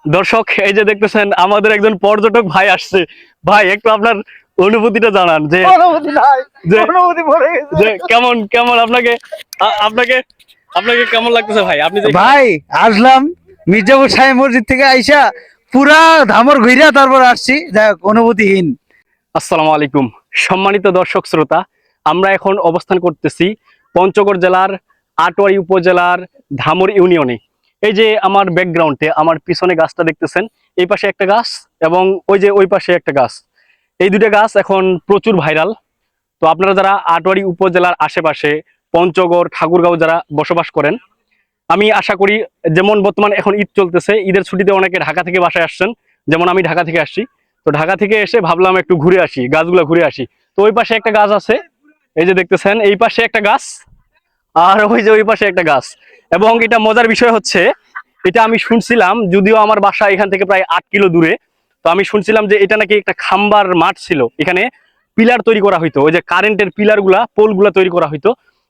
দর্শক, এই যে দেখতেছেন আমাদের একজন পর্যটক ভাই আসছে। ভাই, একটু আপনার অনুভূতিটা জানান যে অনুভূতি নাই, যে অনুভূতি পড়ে গেছে। যে কেমন কেমন আপনাকে আপনাকে আপনাকে কেমন লাগতেছে ভাই? আপনি যে ভাই আসলাম মির্জাপুর সাহেব মসজিদ থেকে আইসা পুরা ধামর ঘুরিয়া তারপর আসছি, যাক অনুভূতিহীন। আসসালামু আলাইকুম, সম্মানিত দর্শক শ্রোতা। আমরা এখন অবস্থান করতেছি পঞ্চগড় জেলার আটোয়ারি উপজেলার ধামর ইউনিয়নে। এই যে আমার ব্যাকগ্রাউন্ডে আমার পিছনে গাছটা দেখতেছেন, এই পাশে একটা গাছ এবং ওই যে ওই পাশে একটা গাছ। এই দুটো গাছ এখন প্রচুর ভাইরাল। তো আপনারা যারা আটোয়ারি উপজেলার আশেপাশে পঞ্চগড় ঠাকুরগাঁও যারা বসবাস করেন, আমি আশা করি, যেমন বর্তমান এখন ঈদ চলতেছে, ঈদের ছুটিতে অনেকে ঢাকা থেকে বাসায় আসছেন, যেমন আমি ঢাকা থেকে আসছি। তো ঢাকা থেকে এসে ভাবলাম একটু ঘুরে আসি, গাছগুলো ঘুরে আসি। তো ওই পাশে একটা গাছ আছে, এই যে দেখতেছেন, এই পাশে একটা গাছ, আর ওই যে ওই পাশে একটা গাছ। এবং এটা মজার বিষয় হচ্ছে, এটা আমি শুনছিলাম, যদিও আমার বাসা এখান থেকে প্রায় 8 কিলো দূরে। তো আমি শুনছিলাম যে এটা নাকি একটা খাম্বার মাঠ ছিল, এখানে পিলার তৈরি করা হইতো, ওই যে কারেন্টের পিলার গুলা, পোল গুলা তৈরি করা হইতো।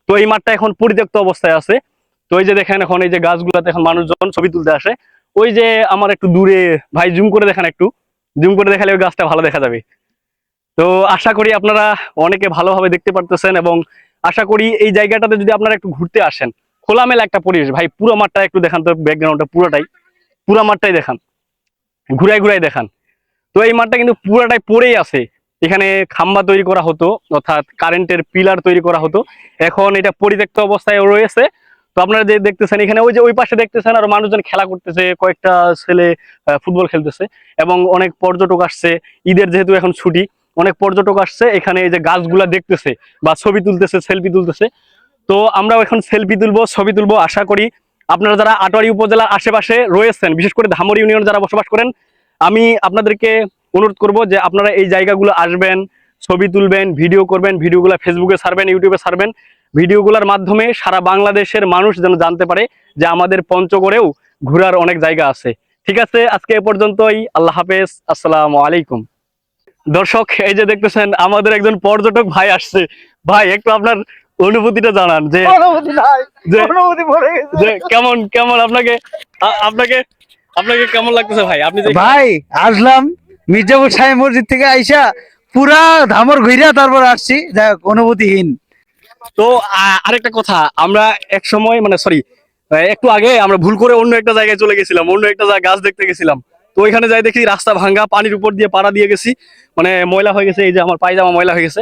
তো এই মাঠটা এখন পরিত্যক্ত অবস্থায় আছে। তো এই যে দেখেন, এখন এই যে গাছগুলাতে এখন মানুষজন ছবি তুলতে আসে। ওই যে আমার একটু দূরে, ভাই জুম করে দেখান, একটু জুম করে দেখালে ওই গাছটা ভালো দেখা যাবে। তো আশা করি আপনারা অনেকে ভালোভাবে দেখতে পারতেছেন, এবং আশা করি এই জায়গাটাতে যদি আপনারা একটু ঘুরতে আসেন, খোলামেলা একটা পরিবেশ। ভাই পুরো মাঠটা একটু দেখান তো, ব্যাকগ্রাউন্ডটা পুরো মাঠটাই দেখান, ঘুরাই ঘুরাই দেখান। তো এই মাঠটা কিন্তু পুরাটাই পড়েই আছে। এখানে খাম্বা তৈরি করা হতো, অর্থাৎ কারেন্টের পিলার তৈরি করা হতো। এখন এটা পরিত্যক্ত অবস্থায় রয়েছে। তো আপনারা যে দেখতেছেন এখানে, ওই যে ওই পাশে দেখতেছেন আর মানুষজন খেলা করতেছে, কয়েকটা ছেলে ফুটবল খেলতেছে, এবং অনেক পর্যটক আসছে। ঈদের যেহেতু এখন ছুটি, অনেক পর্যটক আসছে এখানে, এই যে গাছগুলা দেখতেছে বা ছবি তুলতেছে, সেলফি তুলতেছে। তো আমরাও এখন সেলফি তুলবো, ছবি তুলবো। আশা করি আপনারা যারা আটোয়ারি উপজেলার আশেপাশে রয়েছেন, বিশেষ করে ধামর ইউনিয়ন যারা বসবাস করেন, আমি আপনাদেরকে অনুরোধ করব যে আপনারা এই জায়গাগুলো আসবেন, ছবি তুলবেন, ভিডিও করবেন, ভিডিওগুলো ফেসবুকে ছাড়বেন, ইউটিউবে ছাড়বেন। ভিডিওগুলোর মাধ্যমে সারা বাংলাদেশের মানুষ যেন জানতে পারে যে আমাদের পঞ্চগড়েও ঘোরার অনেক জায়গা আছে। ঠিক আছে, আজকে এ পর্যন্তই। আল্লাহ হাফেজ, আসসালামু আলাইকুম। দর্শক, এই যে দেখতেছেন আমাদের একজন পর্যটক ভাই আসছে। ভাই, একটু আপনার অনুভূতিটা জানান যে অনুভূতি নাই, যে অনুভূতি পড়ে গেছে। যে কেমন কেমন আপনাকে আপনাকে আপনাকে কেমন লাগতেছে ভাই? আপনি যে ভাই আসলাম মির্জাপুর সাহেব মসজিদ থেকে আইসা পুরা ধামর ঘুরিয়া তারপর আসছি, যাক অনুভূতিহীন। তো আরেকটা কথা, আমরা এক সময়, মানে সরি, একটু আগে আমরা ভুল করে অন্য একটা জায়গায় চলে গেছিলাম, অন্য একটা গাছ দেখতে গেছিলাম। তো ওইখানে যাই দেখি রাস্তা ভাঙ্গা, পানির উপর দিয়ে পাড়া দিয়ে গেছি, মানে ময়লা হয়ে গেছে, এই যে আমার পায়জামা ময়লা হয়ে গেছে।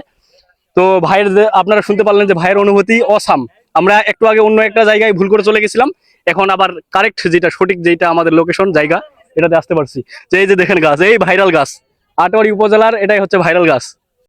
তো ভাইয়ের আপনারা শুনতে পারলেন যে ভাইয়ের অনুভূতি অসাম। আমরা একটু আগে অন্য একটা জায়গায় ভুল করে চলে গেছিলাম, এখন আবার কারেক্ট যেটা সঠিক, যেটা আমাদের লোকেশন জায়গা, এটাতে আসতে পারছি। যে এই যে দেখেন গাছ, এই ভাইরাল গাছ, আটোয়ারি উপজেলার এটাই হচ্ছে ভাইরাল গাছ।